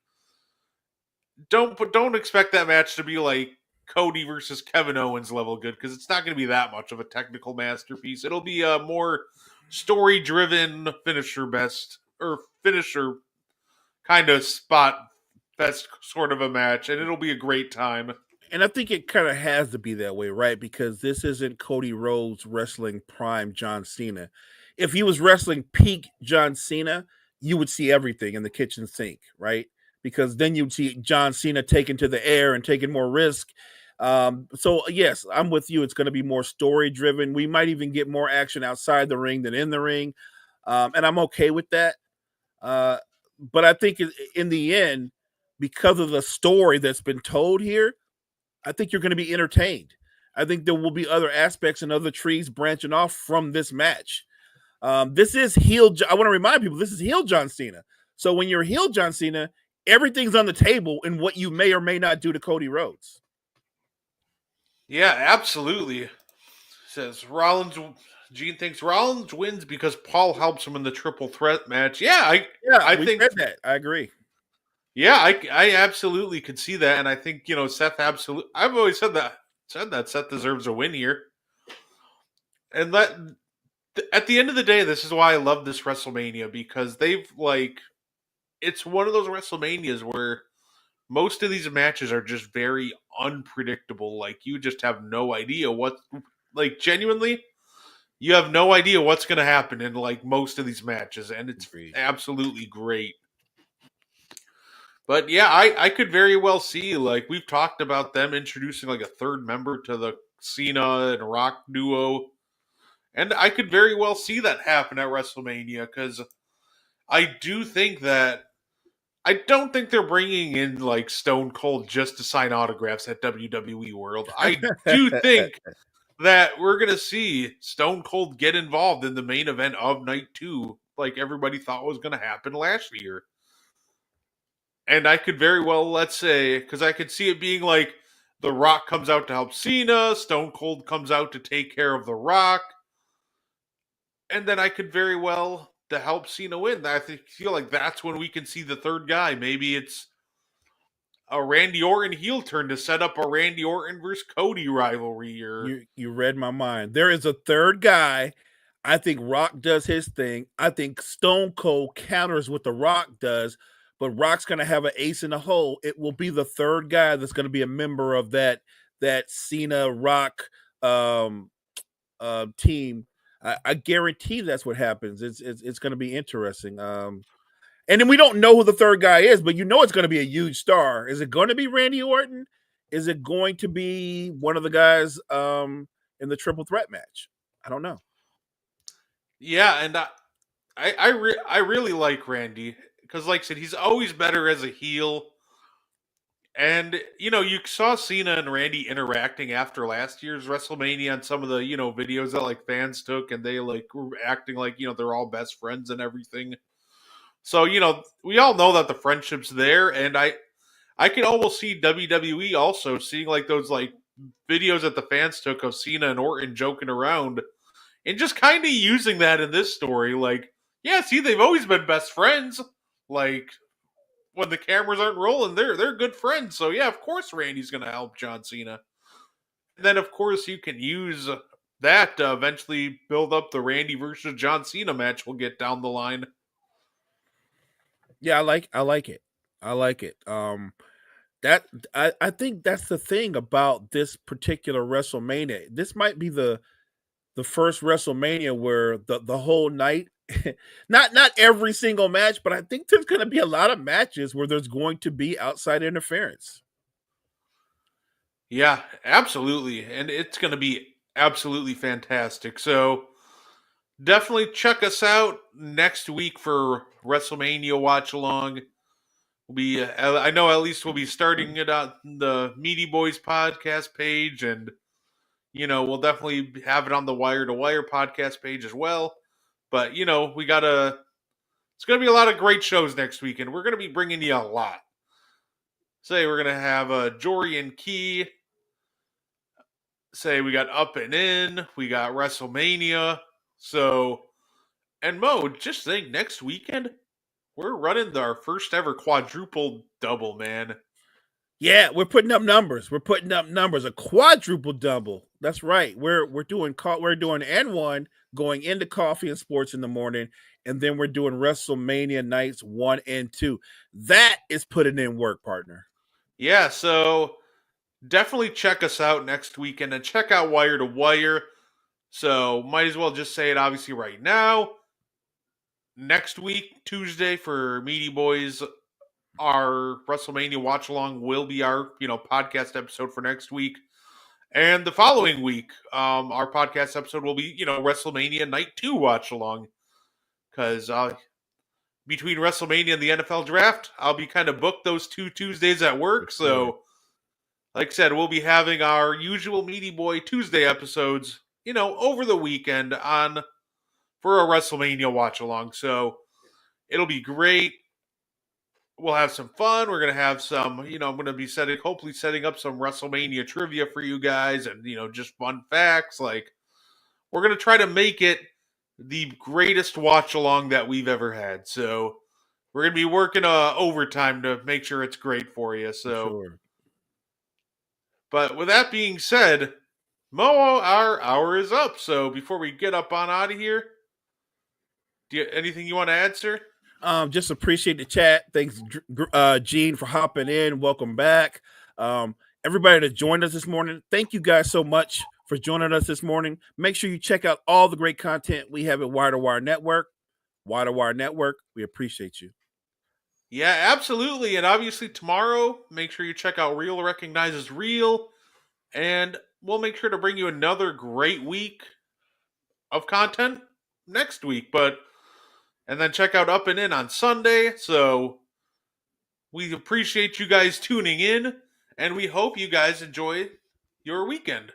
don't expect that match to be like Cody versus Kevin Owens level good because it's not going to be that much of a technical masterpiece. It'll be a more story driven finisher kind of spot fest sort of a match, and it'll be a great time. And I think it kind of has to be that way, right? Because this isn't Cody Rhodes wrestling prime John Cena. If he was wrestling peak John Cena, you would see everything in the kitchen sink, right? Because then you'd see John Cena taken to the air and taking more risk. So yes, I'm with you. It's going to be more story driven. We might even get more action outside the ring than in the ring, and I'm okay with that. Uh, but I think in the end, because of the story that's been told here, I think you're going to be entertained. I think there will be other aspects and other trees branching off from this match. This is heel. I want to remind people this is heel John Cena. So when you're heel John Cena, everything's on the table in what you may or may not do to Cody Rhodes. Yeah, absolutely. Says Rollins. Gene thinks Rollins wins because Paul helps him in the triple threat match. Yeah, I Yeah, I we think said that. I agree. yeah, I absolutely could see that, and I think Seth absolutely. I've always said that Seth deserves a win here, and that at the end of the day, this is why I love this WrestleMania because they've it's one of those WrestleManias where most of these matches are just very unpredictable. Like you just have no idea what, like genuinely, you have no idea what's going to happen in like most of these matches, and it's Agreed. absolutely great. But yeah, I could very well see like we've talked about them introducing like a third member to the Cena and Rock duo, and I could very well see that happen at WrestleMania because I do think that I don't think they're bringing in like Stone Cold just to sign autographs at WWE World. I do think that we're gonna see Stone Cold get involved in the main event of night 2, like everybody thought was gonna happen last year. And I could very well, let's say, because I could see it being like The Rock comes out to help Cena, Stone Cold comes out to take care of The Rock, and then I could very well to help Cena win. Feel like that's when we can see the third guy. Maybe it's a Randy Orton heel turn to set up a Randy Orton versus Cody rivalry. Or You read my mind. There is a third guy. I think Rock does his thing. I think Stone Cold counters what The Rock does, but Rock's going to have an ace in the hole. It will be the third guy that's going to be a member of that Cena Rock team. I guarantee that's what happens. It's going to be interesting. And then we don't know who the third guy is, but you know it's going to be a huge star. Is it going to be Randy Orton? Is it going to be one of the guys in the triple threat match? I don't know. yeah, and I really like Randy because, like I said, he's always better as a heel. And you saw Cena and Randy interacting after last year's WrestleMania on some of the videos that like fans took, and they like were acting like they're all best friends and everything. So we all know that the friendship's there, and I can almost see WWE also seeing like those like videos that the fans took of Cena and Orton joking around, and just kind of using that in this story. Like, yeah, see, they've always been best friends. Like, when the cameras aren't rolling, they're good friends. So yeah, of course Randy's going to help John Cena. And then of course you can use that to eventually build up the Randy versus John Cena match we'll get down the line. Yeah, I like it. I like it. That I think that's the thing about this particular WrestleMania. This might be the first WrestleMania where the whole night, not every single match, but I think there's going to be a lot of matches where there's going to be outside interference. Yeah, absolutely. And it's going to be absolutely fantastic. So definitely check us out next week for WrestleMania watch along. We'll be, I know at least we'll be starting it on the Meaty Boys podcast page, and we'll definitely have it on the Wire to Wire podcast page as well. But it's going to be a lot of great shows next week, and we're going to be bringing you a lot. Say we're going to have Jory and Key. Say we got Up and In, we got WrestleMania. So, and Mo, just think next weekend we're running our first ever quadruple double, man. Yeah, we're putting up numbers. We're putting up numbers. A quadruple double. That's right. We're doing N1 going into coffee and sports in the morning, and then we're doing WrestleMania nights 1 and 2. That is putting in work, partner. Yeah, so definitely check us out next weekend and check out Wire to Wire. So might as well just say it obviously right now. Next week, Tuesday for Meaty Boys, our WrestleMania watch along will be our podcast episode for next week. And the following week, our podcast episode will be WrestleMania Night 2 watch along. Because between WrestleMania and the NFL draft, I'll be kind of booked those 2 Tuesdays at work. So like I said, we'll be having our usual Meaty Boy Tuesday episodes, over the weekend for a WrestleMania watch along. So it'll be great. We'll have some fun. We're going to have some, I'm going to be hopefully setting up some WrestleMania trivia for you guys and, just fun facts. Like, we're going to try to make it the greatest watch along that we've ever had. So we're going to be working overtime to make sure it's great for you. So, sure. But with that being said, Mo, our hour is up. So before we get up on out of here, anything you want to add, sir? Just appreciate the chat. Thanks, Gene, for hopping in. Welcome back. Everybody that joined us this morning, thank you guys so much for joining us this morning. Make sure you check out all the great content we have at Wire to Wire Network. Wire to Wire Network, we appreciate you. Yeah, absolutely. And obviously tomorrow, make sure you check out Real Recognizes Real. And we'll make sure to bring you another great week of content next week. And then check out Up and In on Sunday. So We appreciate you guys tuning in, and we hope you guys enjoy your weekend.